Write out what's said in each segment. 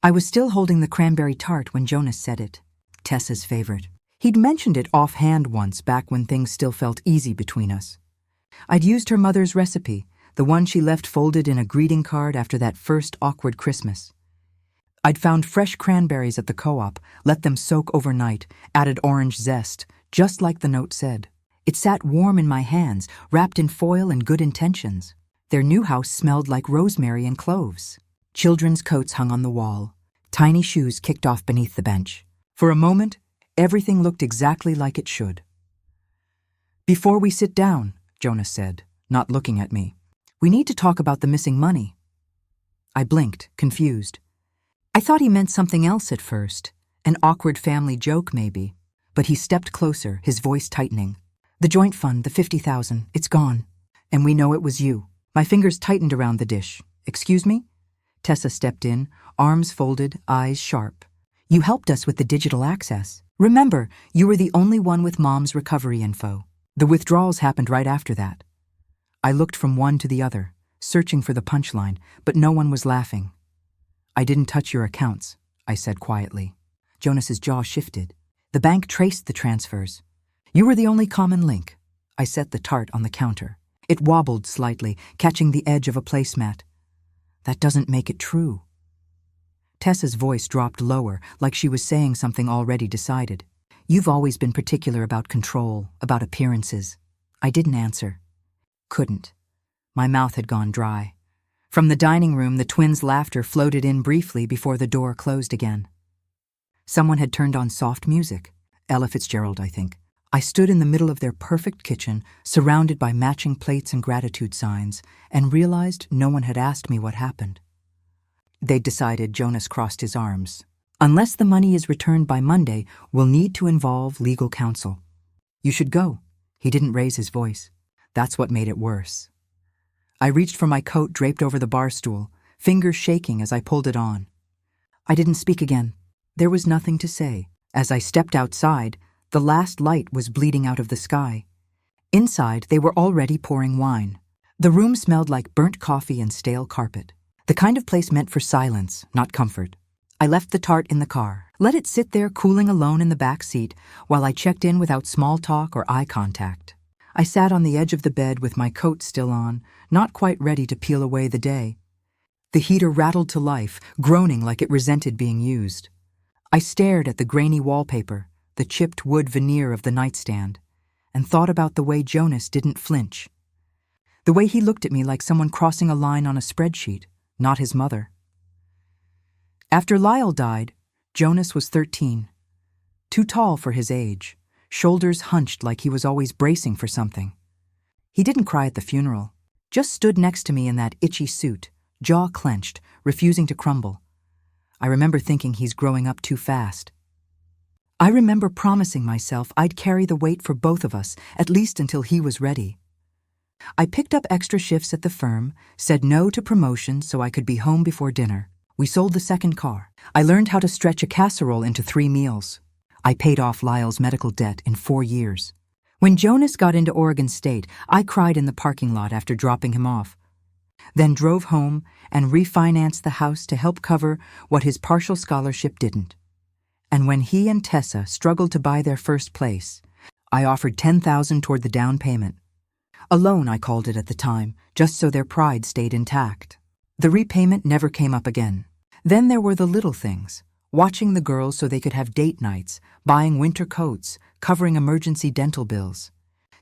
I was still holding the cranberry tart when Jonas said it. Tessa's favorite. He'd mentioned it offhand once back when things still felt easy between us. I'd used her mother's recipe, the one she left folded in a greeting card after that first awkward Christmas. I'd found fresh cranberries at the co-op, let them soak overnight, added orange zest, just like the note said. It sat warm in my hands, wrapped in foil and good intentions. Their new house smelled like rosemary and cloves. Children's coats hung on the wall. Tiny shoes kicked off beneath the bench. For a moment, everything looked exactly like it should. "Before we sit down," Jonas said, not looking at me, "we need to talk about the missing money." I blinked, confused. I thought he meant something else at first, an awkward family joke maybe, but he stepped closer, his voice tightening. "The joint fund, the 50,000, it's gone. And we know it was you." My fingers tightened around the dish. "Excuse me?" Tessa stepped in, arms folded, eyes sharp. "You helped us with the digital access. Remember, you were the only one with Mom's recovery info. The withdrawals happened right after that." I looked from one to the other, searching for the punchline, but no one was laughing. "I didn't touch your accounts," I said quietly. Jonas's jaw shifted. "The bank traced the transfers. You were the only common link." I set the tart on the counter. It wobbled slightly, catching the edge of a placemat. "That doesn't make it true." Tessa's voice dropped lower, like she was saying something already decided. "You've always been particular about control, about appearances." I didn't answer. Couldn't. My mouth had gone dry. From the dining room, the twins' laughter floated in briefly before the door closed again. Someone had turned on soft music. Ella Fitzgerald, I think. I stood in the middle of their perfect kitchen, surrounded by matching plates and gratitude signs, and realized no one had asked me what happened. They'd decided. Jonas crossed his arms. "Unless the money is returned by Monday, we'll need to involve legal counsel." "You should go." He didn't raise his voice. That's what made it worse. I reached for my coat draped over the bar stool, fingers shaking as I pulled it on. I didn't speak again. There was nothing to say. As I stepped outside, the last light was bleeding out of the sky. Inside, they were already pouring wine. The room smelled like burnt coffee and stale carpet. The kind of place meant for silence, not comfort. I left the tart in the car, let it sit there cooling alone in the back seat while I checked in without small talk or eye contact. I sat on the edge of the bed with my coat still on, not quite ready to peel away the day. The heater rattled to life, groaning like it resented being used. I stared at the grainy wallpaper, the chipped wood veneer of the nightstand, and thought about the way Jonas didn't flinch. The way he looked at me like someone crossing a line on a spreadsheet, not his mother. After Lyle died, Jonas was 13. Too tall for his age, shoulders hunched like he was always bracing for something. He didn't cry at the funeral, just stood next to me in that itchy suit, jaw clenched, refusing to crumble. I remember thinking he's growing up too fast. I remember promising myself I'd carry the weight for both of us, at least until he was ready. I picked up extra shifts at the firm, said no to promotions so I could be home before dinner. We sold the second car. I learned how to stretch a casserole into 3 meals. I paid off Lyle's medical debt in 4 years. When Jonas got into Oregon State, I cried in the parking lot after dropping him off. Then drove home and refinanced the house to help cover what his partial scholarship didn't. And when he and Tessa struggled to buy their first place, I offered $10,000 toward the down payment. A loan, I called it at the time, just so their pride stayed intact. The repayment never came up again. Then there were the little things, watching the girls so they could have date nights, buying winter coats, covering emergency dental bills.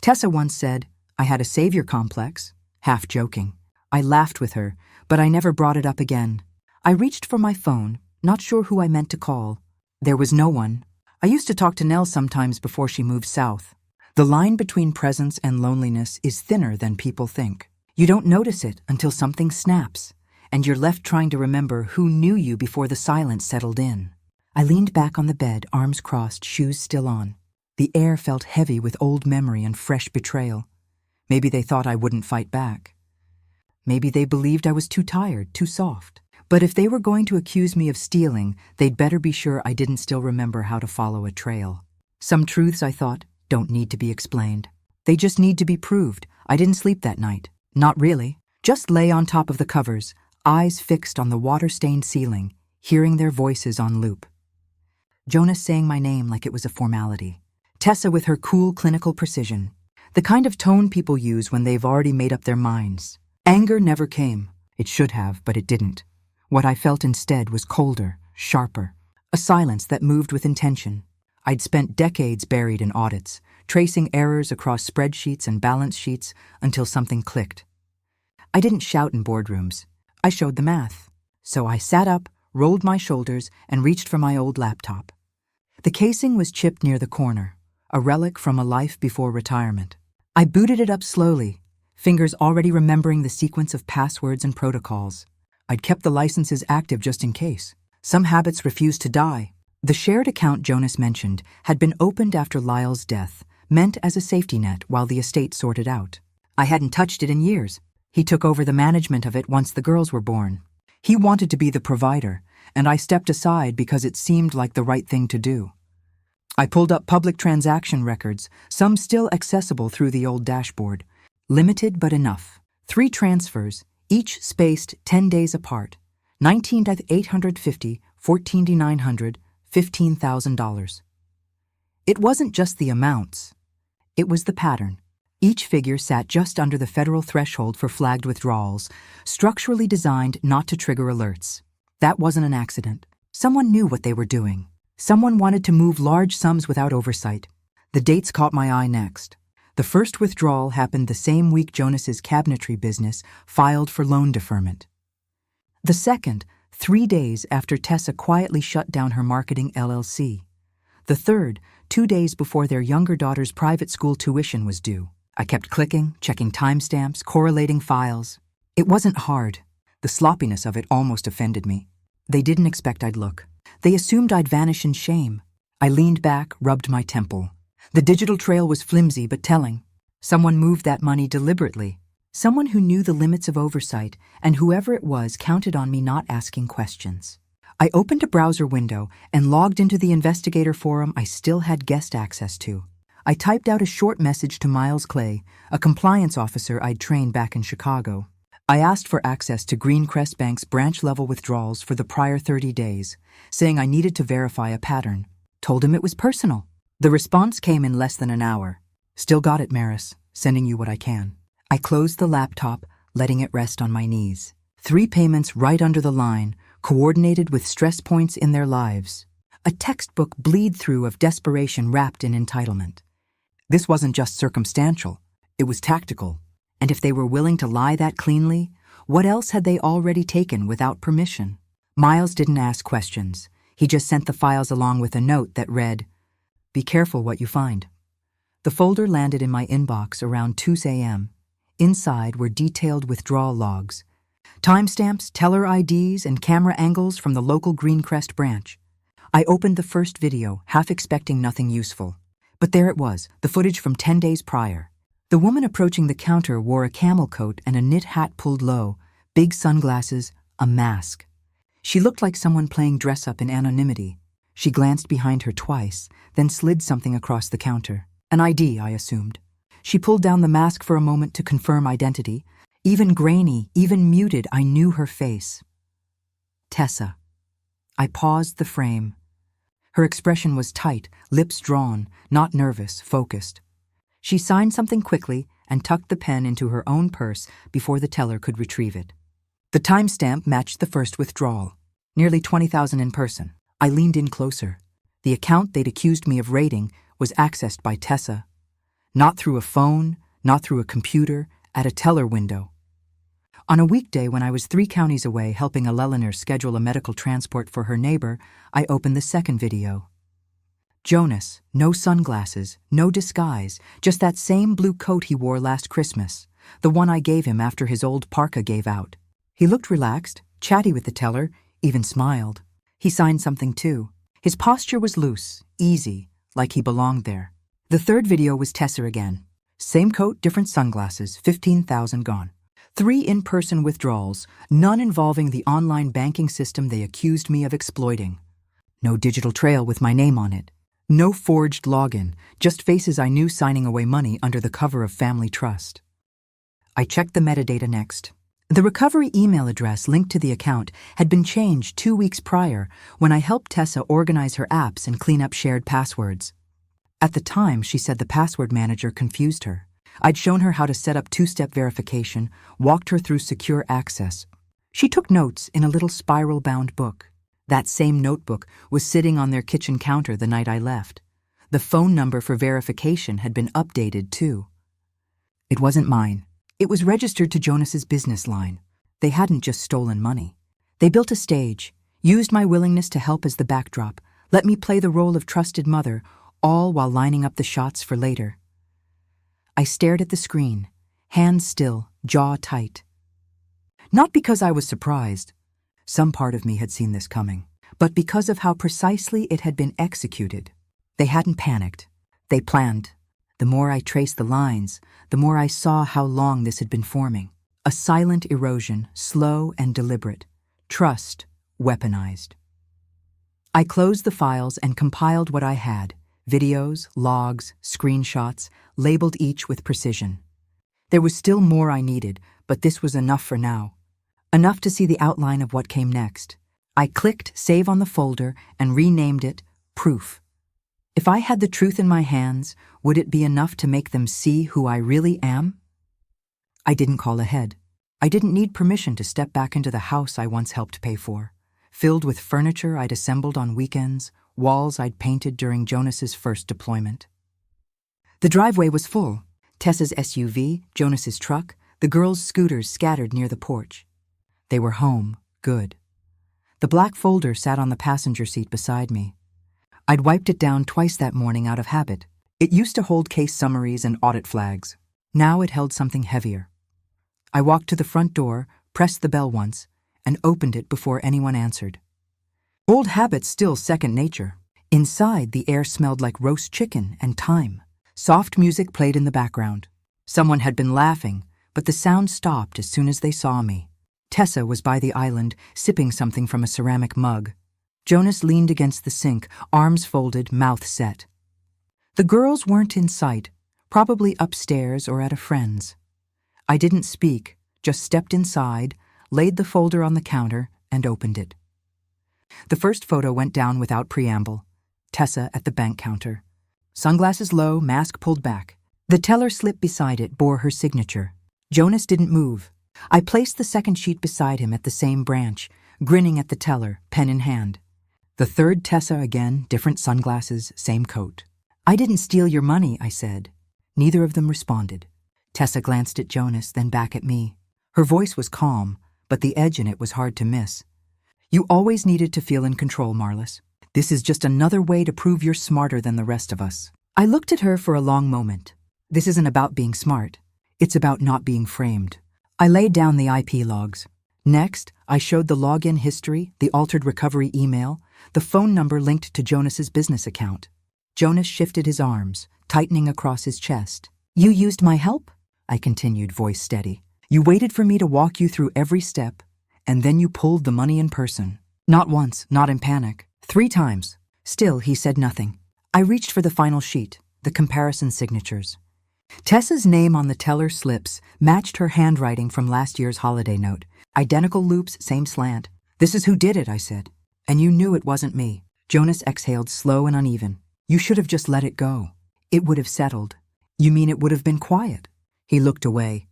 Tessa once said, I had a savior complex, half joking. I laughed with her, but I never brought it up again. I reached for my phone, not sure who I meant to call. There was no one. I used to talk to Nell sometimes before she moved south. The line between presence and loneliness is thinner than people think. You don't notice it until something snaps, and you're left trying to remember who knew you before the silence settled in. I leaned back on the bed, arms crossed, shoes still on. The air felt heavy with old memory and fresh betrayal. Maybe they thought I wouldn't fight back. Maybe they believed I was too tired, too soft. But if they were going to accuse me of stealing, they'd better be sure I didn't still remember how to follow a trail. Some truths, I thought, don't need to be explained. They just need to be proved. I didn't sleep that night. Not really. Just lay on top of the covers, eyes fixed on the water-stained ceiling, hearing their voices on loop. Jonas saying my name like it was a formality. Tessa with her cool clinical precision, the kind of tone people use when they've already made up their minds. Anger never came. It should have, but it didn't. What I felt instead was colder, sharper, a silence that moved with intention. I'd spent decades buried in audits, tracing errors across spreadsheets and balance sheets until something clicked. I didn't shout in boardrooms. I showed the math. So I sat up, rolled my shoulders, and reached for my old laptop. The casing was chipped near the corner, a relic from a life before retirement. I booted it up slowly, fingers already remembering the sequence of passwords and protocols. I'd kept the licenses active just in case. Some habits refused to die. The shared account Jonas mentioned had been opened after Lyle's death, meant as a safety net while the estate sorted out. I hadn't touched it in years. He took over the management of it once the girls were born. He wanted to be the provider, and I stepped aside because it seemed like the right thing to do. I pulled up public transaction records, some still accessible through the old dashboard. Limited but enough. 3 transfers, each spaced 10 days apart. $19,850, $14,900, $15,000. It wasn't just the amounts. It was the pattern. Each figure sat just under the federal threshold for flagged withdrawals, structurally designed not to trigger alerts. That wasn't an accident. Someone knew what they were doing. Someone wanted to move large sums without oversight. The dates caught my eye next. The first withdrawal happened the same week Jonas's cabinetry business filed for loan deferment. The second, 3 days after Tessa quietly shut down her marketing LLC. The third, 2 days before their younger daughter's private school tuition was due. I kept clicking, checking timestamps, correlating files. It wasn't hard. The sloppiness of it almost offended me. They didn't expect I'd look. They assumed I'd vanish in shame. I leaned back, rubbed my temple. The digital trail was flimsy but telling. Someone moved that money deliberately. Someone who knew the limits of oversight, and whoever it was counted on me not asking questions. I opened a browser window and logged into the investigator forum I still had guest access to. I typed out a short message to Miles Clay, a compliance officer I'd trained back in Chicago. I asked for access to Greencrest Bank's branch-level withdrawals for the prior 30 days, saying I needed to verify a pattern. Told him it was personal. The response came in less than an hour. Still got it, Maris. Sending you what I can. I closed the laptop, letting it rest on my knees. 3 payments right under the line, coordinated with stress points in their lives. A textbook bleed-through of desperation wrapped in entitlement. This wasn't just circumstantial. It was tactical. And if they were willing to lie that cleanly, what else had they already taken without permission? Miles didn't ask questions. He just sent the files along with a note that read, "Be careful what you find." The folder landed in my inbox around 2 a.m. Inside were detailed withdrawal logs, timestamps, teller IDs, and camera angles from the local Greencrest branch. I opened the first video, half expecting nothing useful. But there it was, the footage from 10 days prior. The woman approaching the counter wore a camel coat and a knit hat pulled low, big sunglasses, a mask. She looked like someone playing dress-up in anonymity. She glanced behind her twice, then slid something across the counter. An ID, I assumed. She pulled down the mask for a moment to confirm identity. Even grainy, even muted, I knew her face. Tessa. I paused the frame. Her expression was tight, lips drawn, not nervous, focused. She signed something quickly and tucked the pen into her own purse before the teller could retrieve it. The timestamp matched the first withdrawal, nearly $20,000 in person. I leaned in closer. The account they'd accused me of raiding was accessed by Tessa. Not through a phone, not through a computer, at a teller window. On a weekday when I was 3 counties away helping a Leliner schedule a medical transport for her neighbor, I opened the second video. Jonas, no sunglasses, no disguise, just that same blue coat he wore last Christmas, the one I gave him after his old parka gave out. He looked relaxed, chatty with the teller, even smiled. He signed something too. His posture was loose, easy, like he belonged there. The third video was Tessa again. Same coat, different sunglasses, $15,000 gone. 3 in-person withdrawals, none involving the online banking system they accused me of exploiting. No digital trail with my name on it. No forged login, just faces I knew signing away money under the cover of family trust. I checked the metadata next. The recovery email address linked to the account had been changed 2 weeks prior when I helped Tessa organize her apps and clean up shared passwords. At the time, she said the password manager confused her. I'd shown her how to set up two-step verification, walked her through secure access. She took notes in a little spiral-bound book. That same notebook was sitting on their kitchen counter the night I left. The phone number for verification had been updated, too. It wasn't mine. It was registered to Jonas's business line. They hadn't just stolen money. They built a stage, used my willingness to help as the backdrop, let me play the role of trusted mother, all while lining up the shots for later. I stared at the screen, hands still, jaw tight. Not because I was surprised. Some part of me had seen this coming, but because of how precisely it had been executed. They hadn't panicked. They planned. The more I traced the lines, the more I saw how long this had been forming. A silent erosion, slow and deliberate. Trust, weaponized. I closed the files and compiled what I had. Videos, logs, screenshots, labeled each with precision. There was still more I needed, but this was enough for now. Enough to see the outline of what came next. I clicked Save on the folder and renamed it Proof. If I had the truth in my hands, would it be enough to make them see who I really am? I didn't call ahead. I didn't need permission to step back into the house I once helped pay for, filled with furniture I'd assembled on weekends, walls I'd painted during Jonas's first deployment. The driveway was full. Tessa's SUV, Jonas's truck, the girls' scooters scattered near the porch. They were home, good. The black folder sat on the passenger seat beside me. I'd wiped it down twice that morning out of habit. It used to hold case summaries and audit flags. Now it held something heavier. I walked to the front door, pressed the bell once, and opened it before anyone answered. Old habits still second nature. Inside, the air smelled like roast chicken and thyme. Soft music played in the background. Someone had been laughing, but the sound stopped as soon as they saw me. Tessa was by the island, sipping something from a ceramic mug. Jonas leaned against the sink, arms folded, mouth set. The girls weren't in sight, probably upstairs or at a friend's. I didn't speak, just stepped inside, laid the folder on the counter, and opened it. The first photo went down without preamble. Tessa at the bank counter. Sunglasses low, mask pulled back. The teller slip beside it bore her signature. Jonas didn't move. I placed the second sheet beside him at the same branch, grinning at the teller, pen in hand. The third Tessa again, different sunglasses, same coat. I didn't steal your money, I said. Neither of them responded. Tessa glanced at Jonas, then back at me. Her voice was calm, but the edge in it was hard to miss. You always needed to feel in control, Marlis. This is just another way to prove you're smarter than the rest of us. I looked at her for a long moment. This isn't about being smart. It's about not being framed. I laid down the IP logs. Next, I showed the login history, the altered recovery email, the phone number linked to Jonas's business account. Jonas shifted his arms, tightening across his chest. You used my help? I continued, voice steady. You waited for me to walk you through every step, and then you pulled the money in person. Not once, not in panic. 3 times. Still, he said nothing. I reached for the final sheet, the comparison signatures. Tessa's name on the teller slips matched her handwriting from last year's holiday note. Identical loops, same slant. This is who did it, I said. And you knew it wasn't me. Jonas exhaled slow and uneven. You should have just let it go. It would have settled. You mean it would have been quiet? He looked away.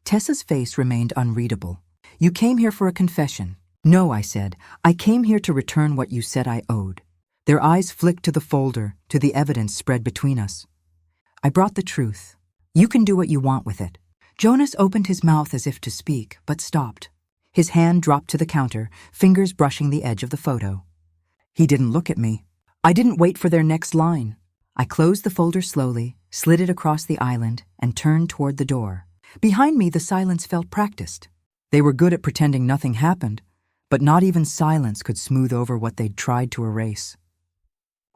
Tessa's face remained unreadable. You came here for a confession. No, I said. I came here to return what you said I owed. Their eyes flicked to the folder, to the evidence spread between us. I brought the truth. You can do what you want with it. Jonas opened his mouth as if to speak, but stopped. His hand dropped to the counter, fingers brushing the edge of the photo. He didn't look at me. I didn't wait for their next line. I closed the folder slowly, slid it across the island, and turned toward the door. Behind me, the silence felt practiced. They were good at pretending nothing happened, but not even silence could smooth over what they'd tried to erase.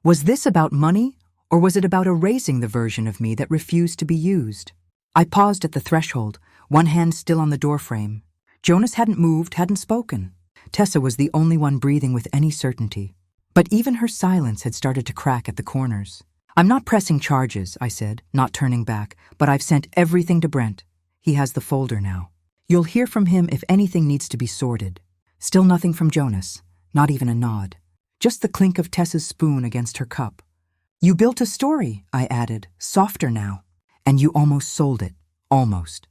Was this about money, or was it about erasing the version of me that refused to be used? I paused at the threshold, one hand still on the doorframe. Jonas hadn't moved, hadn't spoken. Tessa was the only one breathing with any certainty. But even her silence had started to crack at the corners. I'm not pressing charges, I said, not turning back, but I've sent everything to Brent. He has the folder now. You'll hear from him if anything needs to be sorted. Still nothing from Jonas, not even a nod. Just the clink of Tessa's spoon against her cup. You built a story, I added, softer now. And you almost sold it. Almost.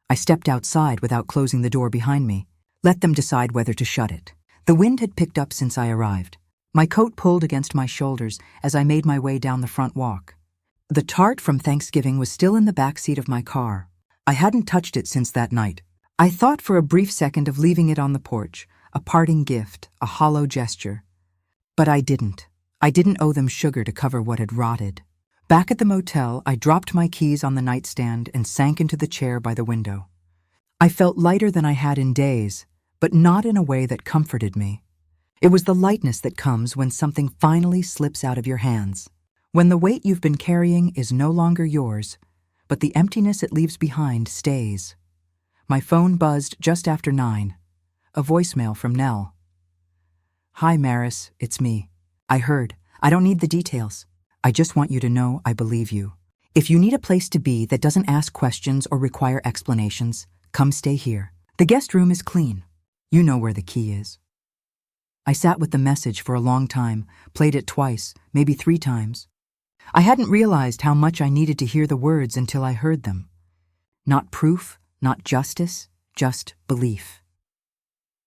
I stepped outside without closing the door behind me. Let them decide whether to shut it. The wind had picked up since I arrived. My coat pulled against my shoulders as I made my way down the front walk. The tart from Thanksgiving was still in the back seat of my car. I hadn't touched it since that night. I thought for a brief second of leaving it on the porch, a parting gift, a hollow gesture. But I didn't. I didn't owe them sugar to cover what had rotted. Back at the motel, I dropped my keys on the nightstand and sank into the chair by the window. I felt lighter than I had in days, but not in a way that comforted me. It was the lightness that comes when something finally slips out of your hands. When the weight you've been carrying is no longer yours, but the emptiness it leaves behind stays. My phone buzzed just after 9. A voicemail from Nell. Hi, Maris, it's me. I heard. I don't need the details. I just want you to know I believe you. If you need a place to be that doesn't ask questions or require explanations, come stay here. The guest room is clean. You know where the key is. I sat with the message for a long time, played it twice, maybe 3 times. I hadn't realized how much I needed to hear the words until I heard them. Not proof, not justice, just belief.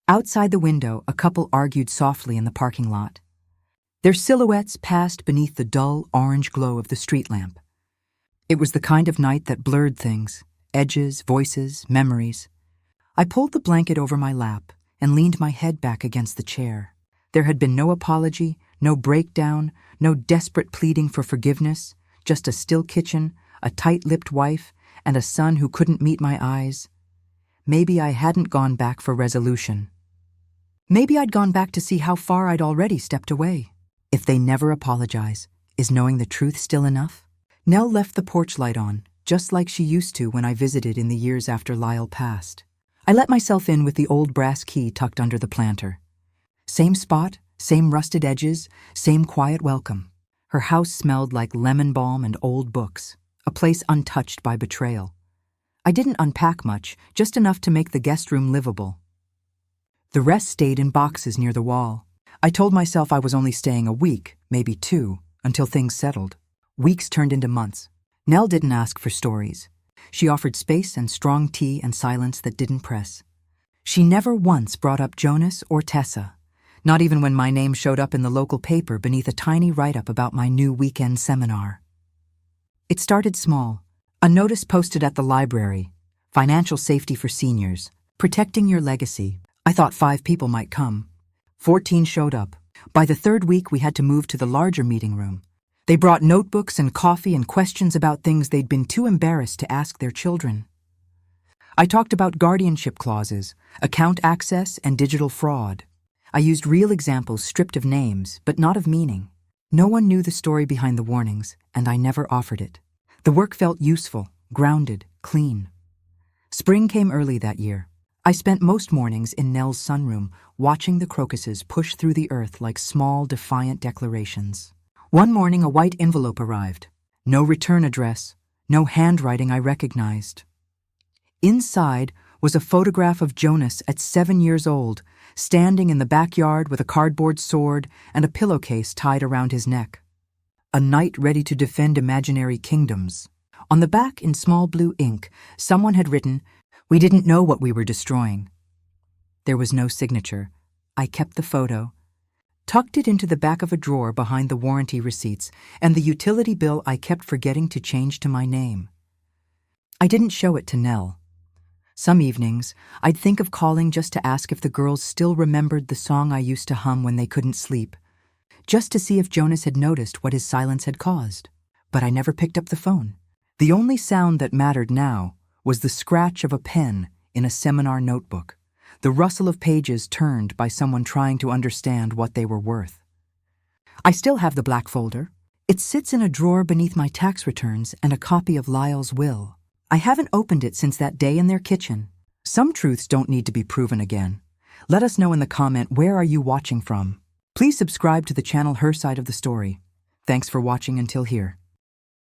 Outside the window, a couple argued softly in the parking lot. Their silhouettes passed beneath the dull orange glow of the street lamp. It was the kind of night that blurred things, edges, voices, memories. I pulled the blanket over my lap and leaned my head back against the chair. There had been no apology, no breakdown, no desperate pleading for forgiveness, just a still kitchen, a tight-lipped wife, and a son who couldn't meet my eyes. Maybe I hadn't gone back for resolution. Maybe I'd gone back to see how far I'd already stepped away. If they never apologize, is knowing the truth still enough? Nell left the porch light on, just like she used to when I visited in the years after Lyle passed. I let myself in with the old brass key tucked under the planter. Same spot, same rusted edges, same quiet welcome. Her house smelled like lemon balm and old books, a place untouched by betrayal. I didn't unpack much, just enough to make the guest room livable. The rest stayed in boxes near the wall. I told myself I was only staying a week, maybe 2, until things settled. Weeks turned into months. Nell didn't ask for stories. She offered space and strong tea and silence that didn't press. She never once brought up Jonas or Tessa, not even when my name showed up in the local paper beneath a tiny write-up about my new weekend seminar. It started small. A notice posted at the library, financial safety for seniors, protecting your legacy. I thought 5 people might come. 14 showed up. By the 3rd week, we had to move to the larger meeting room. They brought notebooks and coffee and questions about things they'd been too embarrassed to ask their children. I talked about guardianship clauses, account access, and digital fraud. I used real examples stripped of names, but not of meaning. No one knew the story behind the warnings, and I never offered it. The work felt useful, grounded, clean. Spring came early that year. I spent most mornings in Nell's sunroom, watching the crocuses push through the earth like small, defiant declarations. One morning, a white envelope arrived. No return address, no handwriting I recognized. Inside was a photograph of Jonas at 7 years old, standing in the backyard with a cardboard sword and a pillowcase tied around his neck. A knight ready to defend imaginary kingdoms. On the back, in small blue ink, someone had written, "We didn't know what we were destroying." There was no signature. I kept the photo, tucked it into the back of a drawer behind the warranty receipts and the utility bill I kept forgetting to change to my name. I didn't show it to Nell. Some evenings, I'd think of calling just to ask if the girls still remembered the song I used to hum when they couldn't sleep, just to see if Jonas had noticed what his silence had caused. But I never picked up the phone. The only sound that mattered now was the scratch of a pen in a seminar notebook, the rustle of pages turned by someone trying to understand what they were worth. I still have the black folder. It sits in a drawer beneath my tax returns and a copy of Lyle's will. I haven't opened it since that day in their kitchen. Some truths don't need to be proven again. Let us know in the comment, where are you watching from? Please subscribe to the channel Her Side of the Story. Thanks for watching until here.